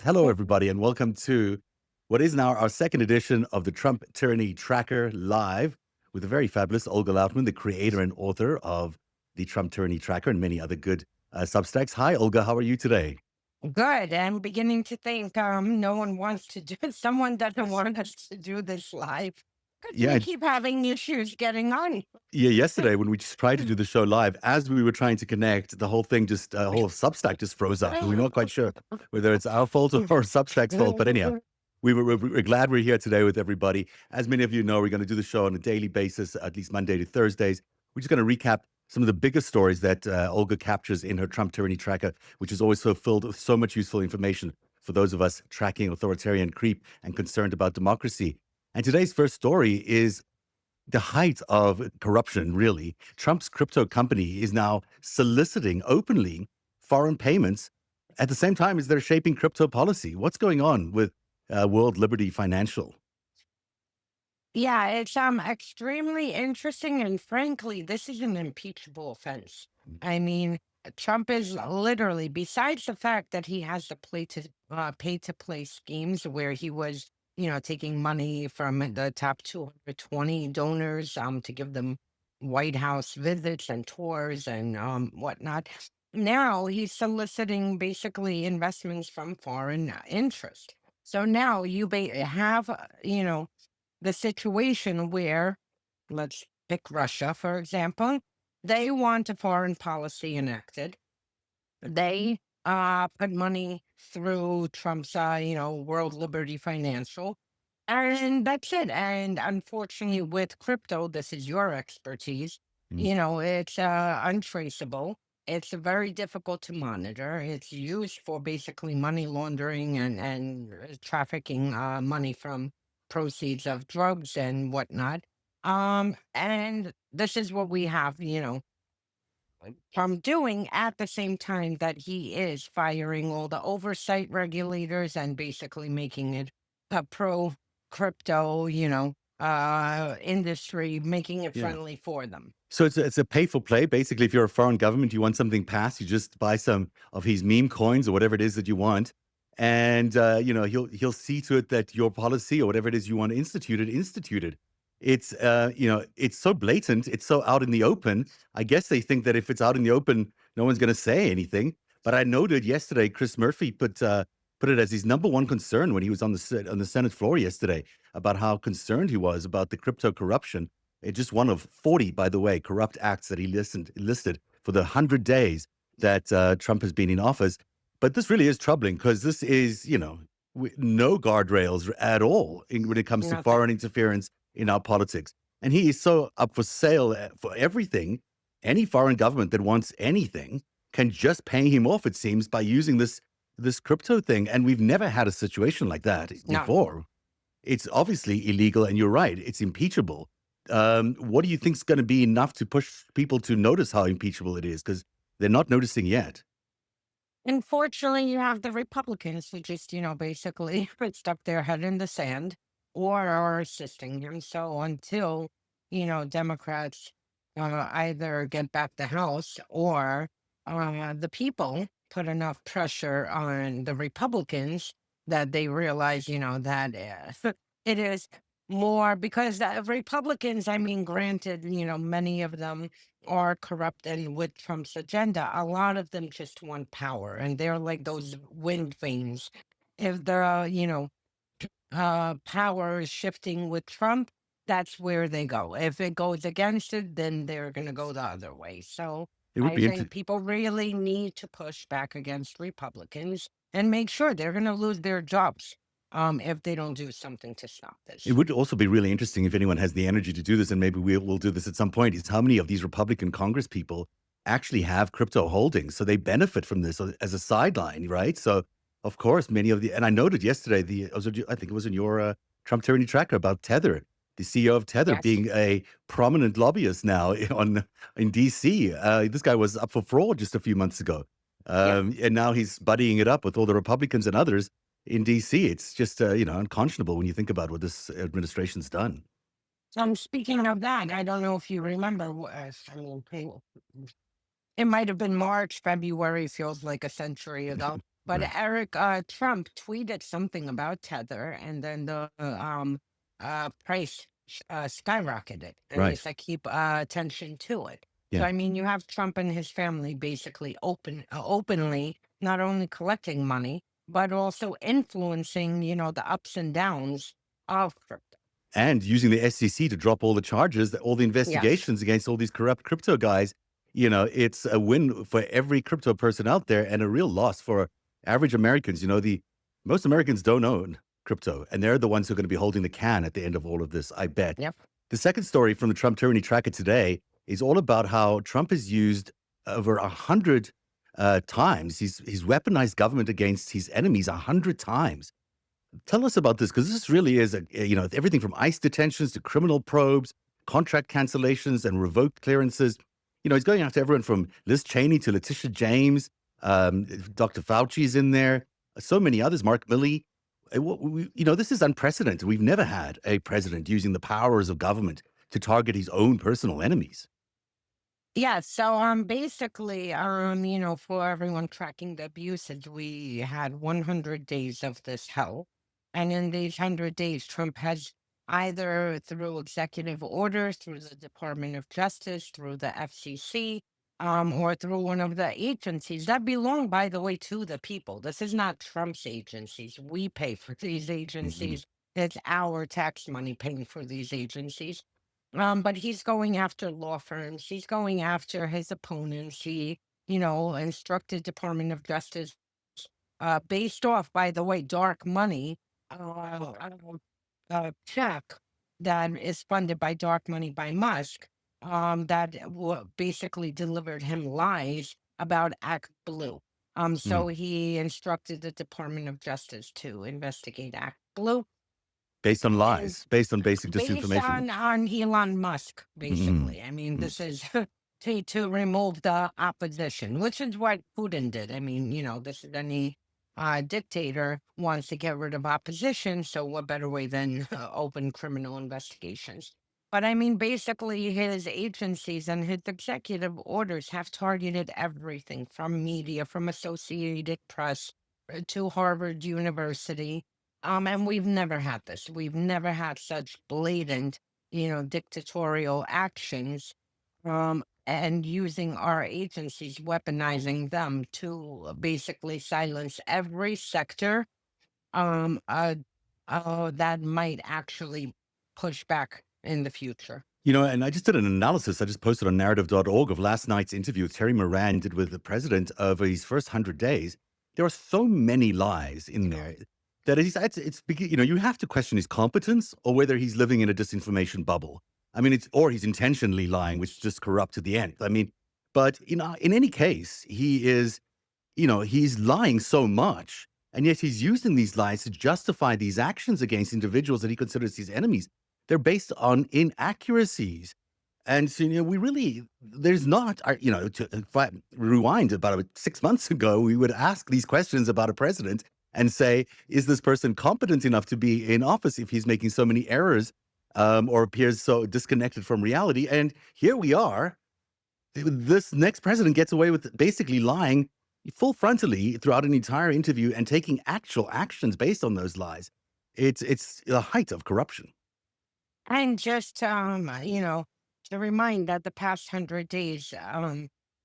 Hello, everybody, and welcome to what is now our second edition of the Trump Tyranny Tracker Live with the very fabulous Olga Lautman, the creator and author of the Trump Tyranny Tracker and many other good Substacks. Hi, Olga. How are you today? Good. I'm beginning to think no one wants to do someone doesn't want us to do this live because we Yeah, keep having issues getting on. yeah. Yesterday, when we just tried to do the show live, as we were trying to connect, the whole thing whole Substack just froze up, and we're not quite sure whether it's our fault or Substack's fault. But anyhow, we're glad we're here today with everybody. As many of you know, we're going to do the show on a daily basis, at least Monday to Thursdays. We're just going to recap some of the biggest stories that Olga captures in her Trump Tyranny Tracker, which is always so filled with so much useful information for those of us tracking authoritarian creep and concerned about democracy. And today's first story is the height of corruption, really. Trump's crypto company is now soliciting openly foreign payments at the same time as they're shaping crypto policy. What's going on with World Liberty Financial? Yeah, it's extremely interesting, and frankly, this is an impeachable offense. I mean, Trump is literally, besides the fact that he has the pay to play schemes where he was, taking money from the top 220 donors to give them White House visits and tours and whatnot. Now he's soliciting basically investments from foreign interest. So now you have, the situation where, let's pick Russia, for example, they want a foreign policy enacted. They put money through Trump's, World Liberty Financial. And that's it. And unfortunately, with crypto, this is your expertise. Mm. It's untraceable. It's very difficult to monitor. It's used for basically money laundering and trafficking money from proceeds of drugs and whatnot. And this is what we have, from doing at the same time that he is firing all the oversight regulators and basically making it a pro crypto, industry, making it Yeah. friendly for them. So it's a pay for play. Basically, if you're a foreign government, you want something passed, you just buy some of his meme coins or whatever it is that you want, and he'll see to it that your policy or whatever it is you want instituted. It's it's so blatant, it's so out in the open. I guess they think that if it's out in the open, no one's going to say anything. But I noted yesterday, Chris Murphy put it as his number one concern when he was on on the Senate floor yesterday about how concerned he was about the crypto corruption. It's just one of 40, by the way, corrupt acts that he listed for the 100 days that Trump has been in office. But this really is troubling because this is, no guardrails at all when it comes to Nothing. foreign interference in our politics. And he is so up for sale for everything. Any foreign government that wants anything can just pay him off, it seems, by using this crypto thing. And we've never had a situation like that No. before. It's obviously illegal, and you're right, it's impeachable. What do you think is gonna be enough to push people to notice how impeachable it is? Because 'Cause they're not noticing yet. Unfortunately, you have the Republicans who just, basically stuck their head in the sand or are assisting him. So until, Democrats either get back the House or the people put enough pressure on the Republicans that they realize, that it is more because the Republicans, I mean, granted, many of them are corrupt and with Trump's agenda. A lot of them just want power, and they're like those wind vanes. If the power is shifting with Trump, that's where they go. If it goes against it, then they're going to go the other way. So It would I be think inter people really need to push back against Republicans and make sure they're going to lose their jobs if they don't do something to stop it this. would also be really interesting if anyone has the energy to do this, and maybe we'll do this at some point, is how many of these Republican Congress people actually have crypto holdings, so they benefit from this as a sideline, right? So, of course, many of the and I noted yesterday, I think it was in your, Trump Tyranny Tracker about Tether, the CEO of Tether Yes. being a prominent lobbyist now in DC. This guy was up for fraud just a few months ago, Yep. and now he's buddying it up with all the Republicans and others in DC. It's just, unconscionable when you think about what this administration's done. Speaking of that, I don't know if you remember. I mean, it might have been March, February, feels like a century ago. But Right. Eric Trump tweeted something about Tether, and then the price skyrocketed, and he Right. said keep attention to it. So Yeah. I mean, you have Trump and his family basically openly not only collecting money but also influencing, the ups and downs of crypto. And using the SEC to drop all the charges, all the Yes. investigations against all these corrupt crypto guys. It's a win for every crypto person out there and a real loss for average Americans. The most Americans don't own crypto, and they're the ones who are going to be holding the can at the end of all of this, I bet. Yep. The second story from the Trump Tyranny Tracker today is all about how Trump has used over 100 times. He's weaponized government against his enemies 100 times. Tell us about this, because this really is everything from ICE detentions to criminal probes, contract cancellations, and revoked clearances. He's going after everyone from Liz Cheney to Letitia James. Dr. Fauci's in there. So many others. Mark Milley. This is unprecedented. We've never had a president using the powers of government to target his own personal enemies. Yeah, so basically for everyone tracking the abuses, we had 100 days of this hell. And in these 100 days, Trump has either through executive order, through the Department of Justice, through the FCC, or through one of the agencies that belong, by the way, to the people. This is not Trump's agencies. We pay for these Hmm. agencies. It's our tax money paying for these agencies. But he's going after law firms. He's going after his opponents. He, instructed Department of Justice, based off, by the way, dark money, check that is funded by dark money by Musk, that basically delivered him lies about Act Blue. So Mm. he instructed the Department of Justice to investigate Act Blue. Based on And lies, based on basic based disinformation. on Elon Musk, Mm. basically. I mean, Mm. this is to remove the opposition, which is what Putin did. I mean, this is any dictator wants to get rid of opposition. So what better way than open criminal investigations? But I mean, basically, his agencies and his executive orders have targeted everything from media, from Associated Press to Harvard University, and we've never had this. We've never had such blatant, dictatorial actions, and using our agencies, weaponizing them to basically silence every sector, um, uh, that might actually push back in the future. And I just did an analysis. I just posted on narrative.org of last night's interview Terry Moran did with the president over his first 100 days. There are so many lies in there that you have to question his competence or whether he's living in a disinformation bubble. I mean, or he's intentionally lying, which is just corrupt to the end. I mean, but in any case, he's lying so much, and yet he's using these lies to justify these actions against individuals that he considers his enemies. They're based on inaccuracies. And so, there's not, if I rewind about 6 months ago, we would ask these questions about a president and say, is this person competent enough to be in office if he's making so many errors, or appears so disconnected from reality? And here we are. This next president gets away with basically lying full frontally throughout an entire interview and taking actual actions based on those lies. It's the height of corruption. And just, to remind that the past 100 days,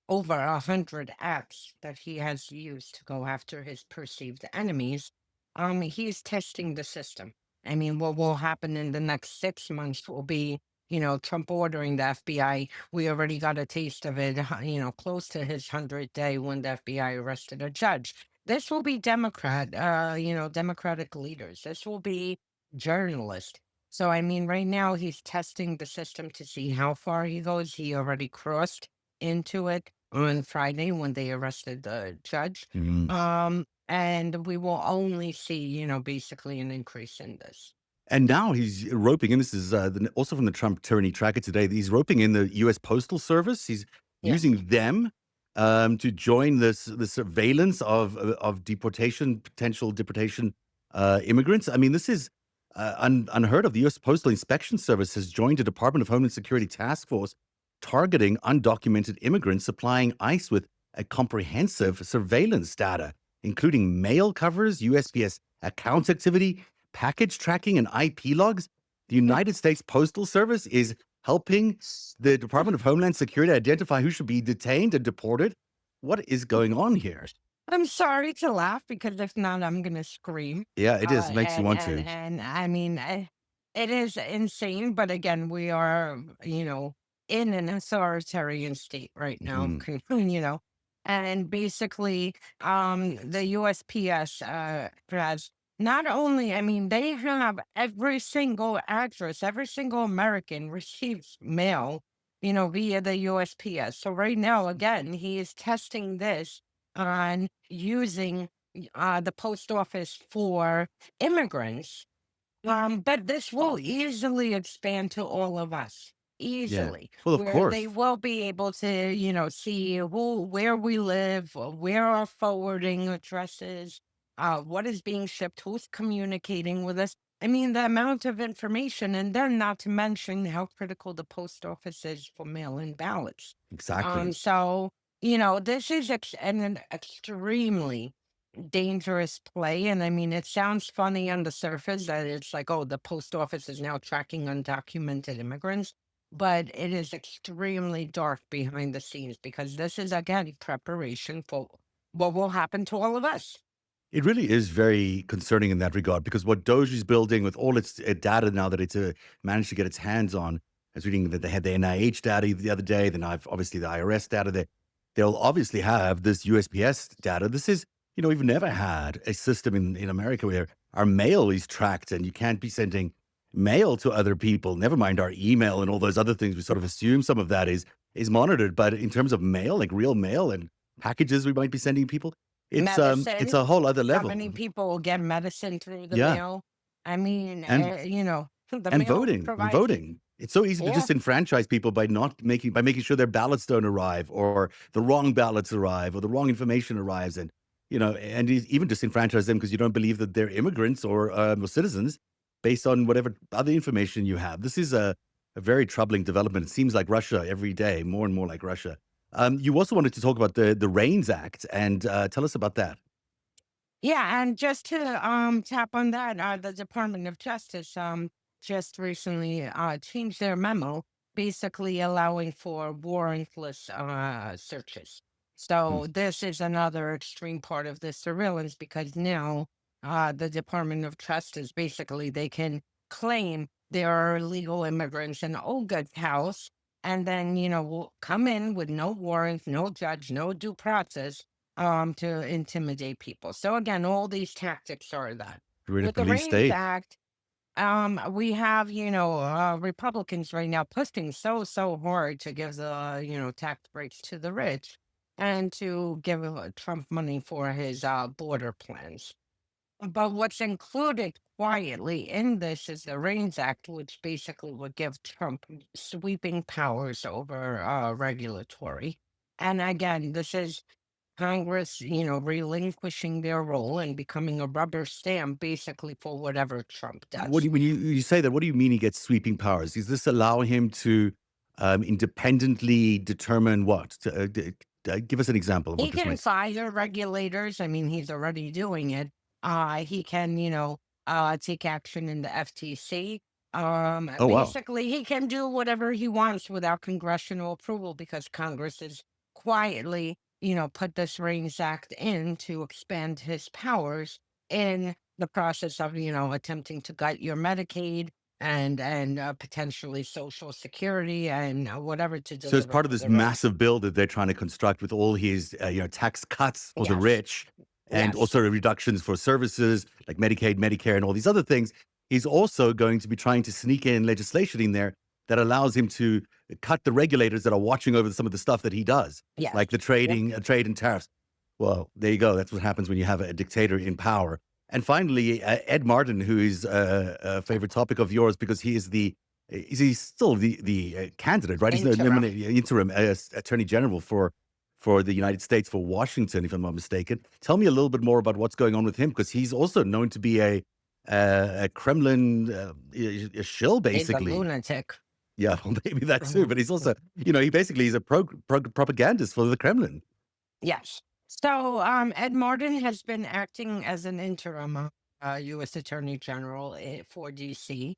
over 100 acts that he has used to go after his perceived enemies, he's testing the system. I mean, what will happen in the next 6 months will be, Trump ordering the FBI. We already got a taste of it, close to his 100th day when the FBI arrested a judge. This will be Democratic leaders. This will be journalists. So, I mean, right now he's testing the system to see how far he goes. He already crossed into it on Friday when they arrested the judge. Mhm. And we will only see, basically an increase in this. And now he's roping in. This is also from the Trump Tyranny Tracker today. He's roping in the U.S. Postal Service. He's Yes. using them to join the surveillance of potential deportation immigrants. I mean, this is unheard of. The U.S. Postal Inspection Service has joined a Department of Homeland Security task force targeting undocumented immigrants, supplying ICE with a comprehensive surveillance data. including mail covers, USPS account activity, package tracking, and IP logs. The United States Postal Service is helping the Department of Homeland Security identify who should be detained and deported. What is going on here? I'm sorry to laugh because if not, I'm gonna scream. Yeah, it is. It makes you And want and to. and I mean, it is insane. But again, we are, in an authoritarian state right now. Mhm. And basically, the USPS has not only, I mean, they have every single address, every single American receives mail, via the USPS. So right now, again, he is testing this on using the post office for immigrants. But this will easily expand to all of us, Yeah. easily, Well, of where they course. will be able to, see where we live, where our forwarding address is, what is being shipped, who's communicating with us. I mean, the amount of information, and then not to mention how critical the post office is for mail-in ballots. Exactly. So, this is an extremely dangerous play. And I mean, it sounds funny on the surface that it's like, oh, the post office is now tracking undocumented immigrants. But it is extremely dark behind the scenes because this is, again, preparation for what will happen to all of us. It really is very concerning in that regard because what Doge is building with all its data now that it's managed to get its hands on. I was reading that they had the NIH data the other day, then I've obviously the IRS data. They'll obviously have this USPS data. This is, we've never had a system in America where our mail is tracked and you can't be sending mail to other people. Never mind our email and all those other things. We sort of assume some of that is monitored, but in terms of mail, like real mail and packages we might be sending people, it's Medicine, a whole other how level. many people will get medicine through the Yeah, mail? I mean, and the and mail voting and provides, voting. It's so easy to yeah, disenfranchise people by not making sure their ballots don't arrive or the wrong ballots arrive or the wrong information arrives and even disenfranchise them because you don't believe that they're immigrants or citizens based on whatever other information you have. This is a very troubling development. It seems like Russia every day, more and more like Russia. You also wanted to talk about the REINS Act and tell us about that. Yeah, and just to tap on that, the Department of Justice just recently changed their memo, basically allowing for warrantless searches. Mm. So this is another extreme part of the surveillance because now the Department of Justice basically they can claim there are illegal immigrants in Olga's house, and then will come in with no warrant, no judge, no due process to intimidate people. So again, all these tactics are that. We're in a With the police REINS state. Act, we have, Republicans right now pushing so hard to give the, tax breaks to the rich and to give Trump money for his border plans. But what's included quietly in this is the REINS Act, which basically would give Trump sweeping powers over regulatory. And again, this is Congress, relinquishing their role and becoming a rubber stamp basically for whatever Trump What do does. you, when you say that, what do you mean he gets sweeping powers? Does this allow him to independently determine what? Give us an example of He what this can might. fire regulators. I mean, he's already doing it. He can, take action in the FTC. Oh wow, Basically, he can do whatever he wants without congressional approval because Congress is quietly, put this REINS Act in to expand his powers in the process of, attempting to gut your Medicaid and potentially Social Security and whatever to so it's deliver part of for this the rich. massive bill that they're trying to construct with all his tax cuts for the Yes, rich and yes, also reductions for services like Medicaid, Medicare, and all these other things. He's also going to be trying to sneak in legislation in there that allows him to cut the regulators that are watching over some of the stuff that he does, yes. like the trade and tariffs. Well, there you go. That's what happens when you have a dictator in power. And finally, Ed Martin, who is a favorite topic of yours because he is he's still the candidate, right? He's the Interim. interim attorney general for the United States for Washington, if I'm not mistaken. Tell me a little bit more about what's going on with him because he's also known to be a Kremlin a shill, He's a basically. lunatic. Yeah, well, maybe that too. Mhm. But he's also, he basically is a propagandist for the Kremlin. Yes. Ed Martin has been acting as an interim U.S. Attorney General for D.C.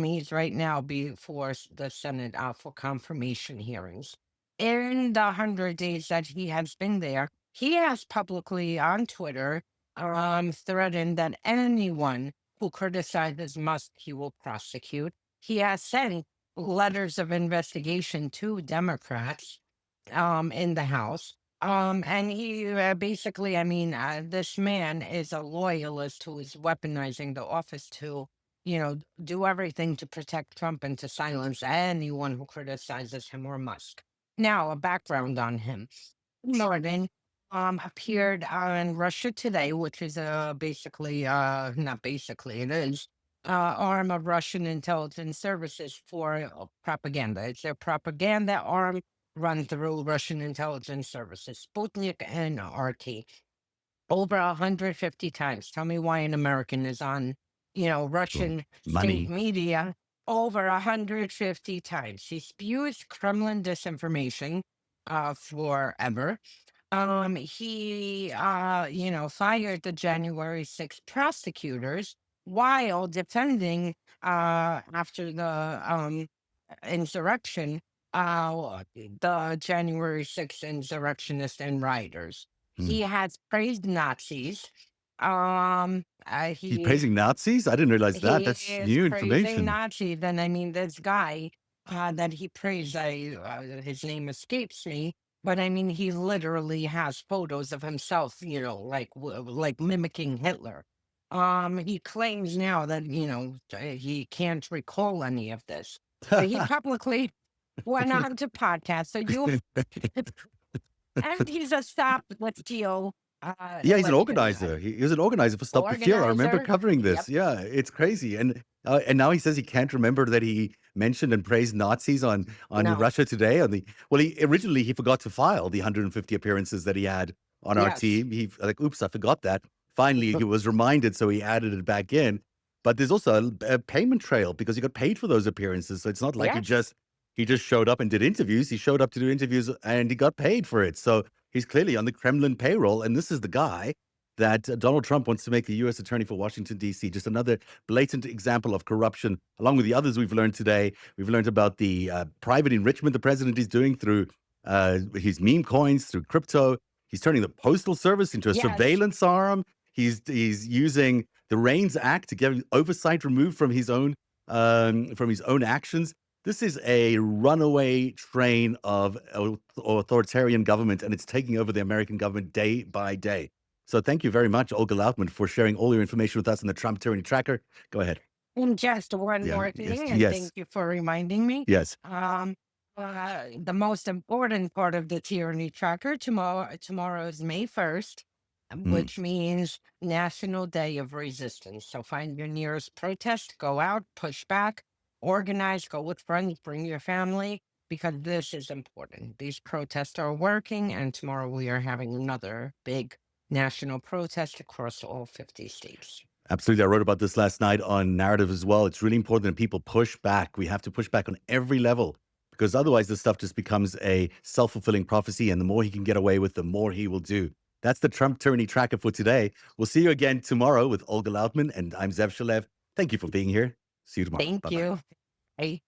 He's right now before the Senate for confirmation hearings. In the 100 days that he has been there, he has publicly on Twitter threatened that anyone who criticizes Musk, he will prosecute. He has sent letters of investigation to Democrats in the House. And he basically, this man is a loyalist who is weaponizing the office to, do everything to protect Trump and to silence anyone who criticizes him or Musk. Now, a background on him. Norton appeared on Russia Today, which is basically, not basically, it is arm of Russian intelligence services for propaganda. It's their propaganda arm run through Russian intelligence services, Sputnik and RT. Over 150 times. Tell me why an American is on, Well, Russian state money. media over 150 times. He spews Kremlin disinformation forever. He, fired the January 6th prosecutors while defending, after the insurrection, the January 6th insurrectionists and rioters. Hmm. He has praised Nazis. He's praising Nazis? I didn't realize that. He That's is new praising information. Nazis, and this guy that he praised, his name escapes me, but he literally has photos of himself, like mimicking Hitler. He claims now that he can't recall any of this, but he publicly went on to podcast. So and he's a stop, let's deal, Yeah, he's an election organizer. He was an organizer for Stop the Fear. I remember organizer. covering Yep. this. Yeah, it's crazy. And now he says he can't remember that he mentioned and praised Nazis on No. Russia Today. He originally he forgot to file the 150 appearances that he had on our Yes. team. He like, oops, I forgot that. Finally, he was reminded, so he added it back in. But there's also a payment trail because he got paid for those appearances. So it's not like Yes. he just showed up and did interviews. He showed up to do interviews and he got paid for it. So he's clearly on the Kremlin payroll. And this is the guy that Donald Trump wants to make the U.S. Attorney for Washington, D.C. Just another blatant example of corruption, along with the others we've learned today. We've learned about the private enrichment the president is doing through his meme coins, through crypto. He's turning the Postal Service into a Yes. surveillance arm. He's using the REINS Act to get oversight removed from his own actions. This is a runaway train of authoritarian government, and it's taking over the American government day by day. So thank you very much, Olga Lautman, for sharing all your information with us on the Trump Tyranny Tracker. Go ahead. And just one Yeah. more Yes. thing, and Yes. thank you for reminding me. Yes. The most important part of the tyranny tracker tomorrow is May 1st, Mm. which means National Day of Resistance. So find your nearest protest, go out, push back, organize, go with friends, bring your family, because this is important. These protests are working, and tomorrow we are having another big national protest across all 50 states. Absolutely. I wrote about this last night on Narrative as well. It's really important that people push back. We have to push back on every level because otherwise this stuff just becomes a self-fulfilling prophecy. And the more he can get away with, the more he will do. That's the Trump Tyranny Tracker for today. We'll see you again tomorrow with Olga Lautman, and I'm Zev Shalev. Thank you for being here. See you tomorrow. Thank Bye-bye. you. Bye.